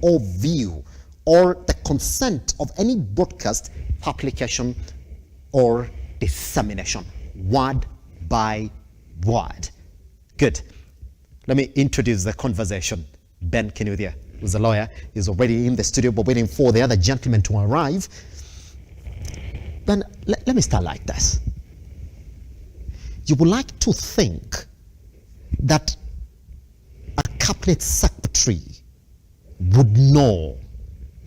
or view or the consent of any broadcast, publication, or dissemination, word by word. Good. Let me introduce the conversation. Ben Kinuthia, who's a lawyer, is already in the studio, but waiting for the other gentlemen to arrive. Ben, let me start like this. You would like to think that a cabinet secretary would know,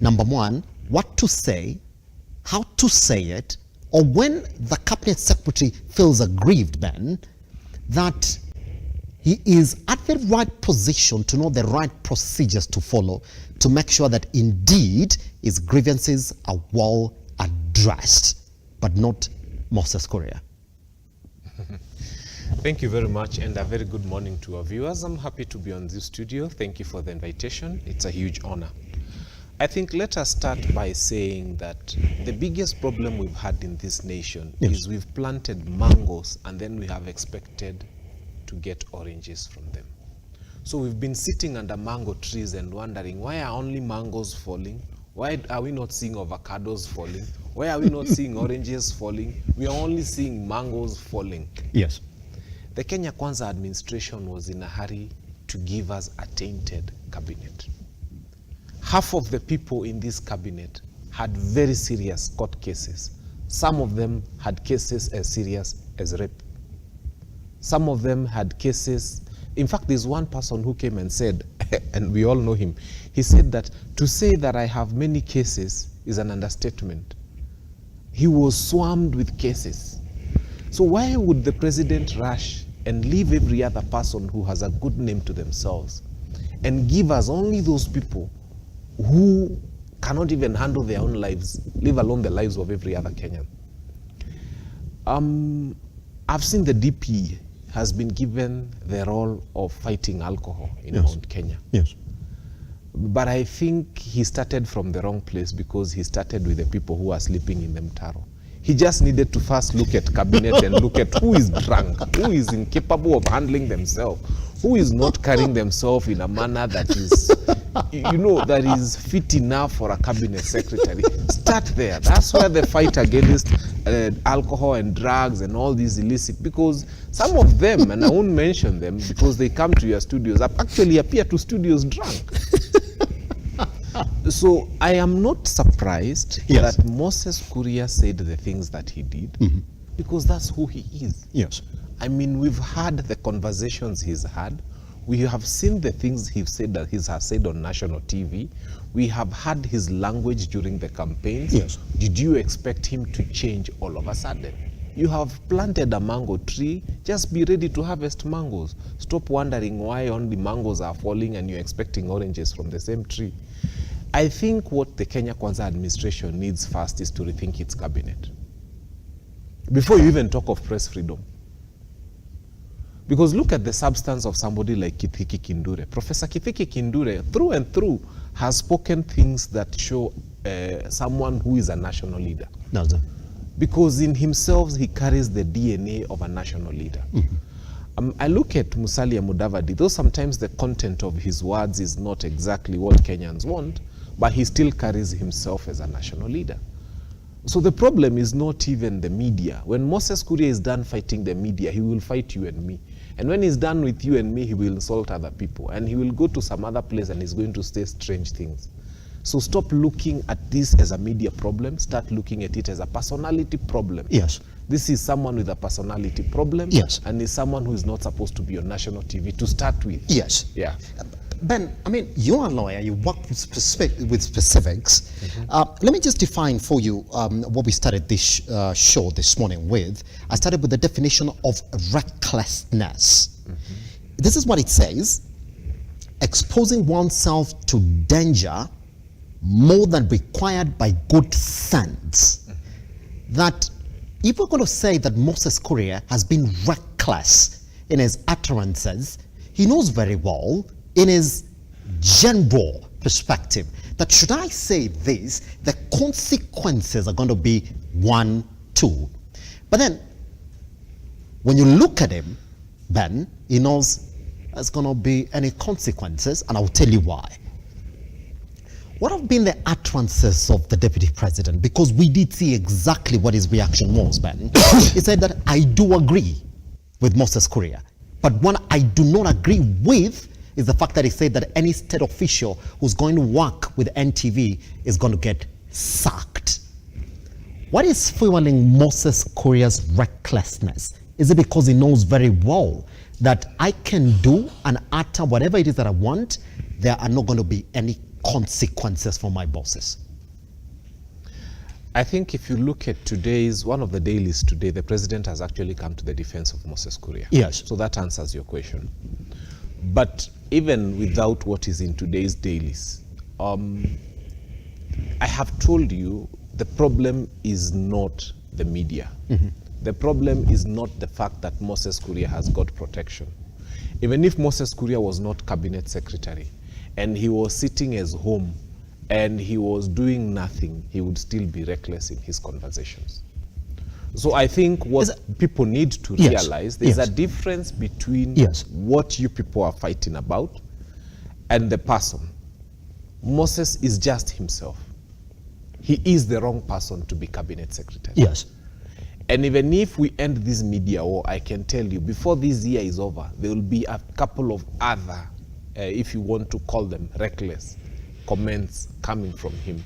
number one, what to say, how to say it, or when the cabinet secretary feels aggrieved, Ben, that he is at the right position to know the right procedures to follow to make sure that indeed his grievances are well addressed, but not Moses Kuria. Thank you very much, and a very good morning to our viewers. I'm happy to be on this studio. Thank you for the invitation. It's a huge honor. I think let us start by saying that the biggest problem we've had in this nation is we've planted mangoes and then we have expected to get oranges from them. So we've been sitting under mango trees and wondering, why are only mangoes falling? Why are we not seeing avocados falling? Why are we not seeing oranges falling? We are only seeing mangoes falling. Yes. The Kenya Kwanza administration was in a hurry to give us a tainted cabinet. Half of the people in this cabinet had very serious court cases. Some of them had cases as serious as rape. Some of them had cases. In fact, there's one person who came and said, and we all know him, he said that to say that I have many cases is an understatement. He was swarmed with cases. So why would the president rush and leave every other person who has a good name to themselves and give us only those people who cannot even handle their own lives, leave alone the lives of every other Kenyan? I've seen the DP has been given the role of fighting alcohol in Mount Kenya. Yes. But I think he started from the wrong place because he started with the people who are sleeping in the mtaro. He just needed to first look at cabinet and look at who is drunk, who is incapable of handling themselves, who is not carrying themselves in a manner that is, that is fit enough for a cabinet secretary. Start there. That's where the fight against alcohol and drugs and all these illicit, because some of them, and I won't mention them because they come to your studios, actually appear to studios drunk. So I am not surprised that Moses Kuria said the things that he did, because that's who he is. Yes. I mean, we've had the conversations he's had. We have seen the things he said that he has said on national TV. We have had his language during the campaigns. Yes. Did you expect him to change all of a sudden? You have planted a mango tree, just be ready to harvest mangoes. Stop wondering why only mangoes are falling and you're expecting oranges from the same tree. I think what the Kenya Kwanza administration needs first is to rethink its cabinet before you even talk of press freedom. Because look at the substance of somebody like Kithure Kindure. Professor Kithure Kindure, through and through, has spoken things that show someone who is a national leader. No, sir. Because in himself, he carries the DNA of a national leader. I look at Musalia Mudavadi, though sometimes the content of his words is not exactly what Kenyans want, but he still carries himself as a national leader. So the problem is not even the media. When Moses Kuria is done fighting the media, he will fight you and me. And when he's done with you and me, he will insult other people. And he will go to some other place and he's going to say strange things. So stop looking at this as a media problem. Start looking at it as a personality problem. Yes. This is someone with a personality problem. Yes. And is someone who is not supposed to be on national TV to start with. Yes. Yeah. Ben, I mean, you're a lawyer, you work with specifics. Let me just define for you what we started this show this morning with. I started with the definition of recklessness. This is what it says: exposing oneself to danger more than required by good sense. That if we're going to say that Moses Kuria has been reckless in his utterances, he knows very well in his general perspective that should I say this, the consequences are going to be 1, 2. But then when you look at him, Ben, he knows there's going to be any consequences, and I'll tell you why. What have been the utterances of the deputy president? Because we did see exactly what his reaction was, Ben. He said that I do agree with Moses Kuria. But what I do not agree with is the fact that he said that any state official who's going to work with NTV is going to get sacked. What is fueling Moses Kuria's recklessness? Is it because he knows very well that I can do and utter whatever it is that I want? There are not going to be any consequences for my bosses. I think if you look at one of the dailies today, the president has actually come to the defense of Moses Kuria. Yes. So that answers your question. But even without what is in today's dailies, I have told you the problem is not the media. The problem is not the fact that Moses Kuria has got protection. Even if Moses Kuria was not cabinet secretary and he was sitting at home and he was doing nothing, he would still be reckless in his conversations. So I think what people need to realize, there's a difference between what you people are fighting about and the person. Moses is just himself. He is the wrong person to be cabinet secretary. Yes. And even if we end this media war, I can tell you, before this year is over, there will be a couple of other, if you want to call them reckless, comments coming from him.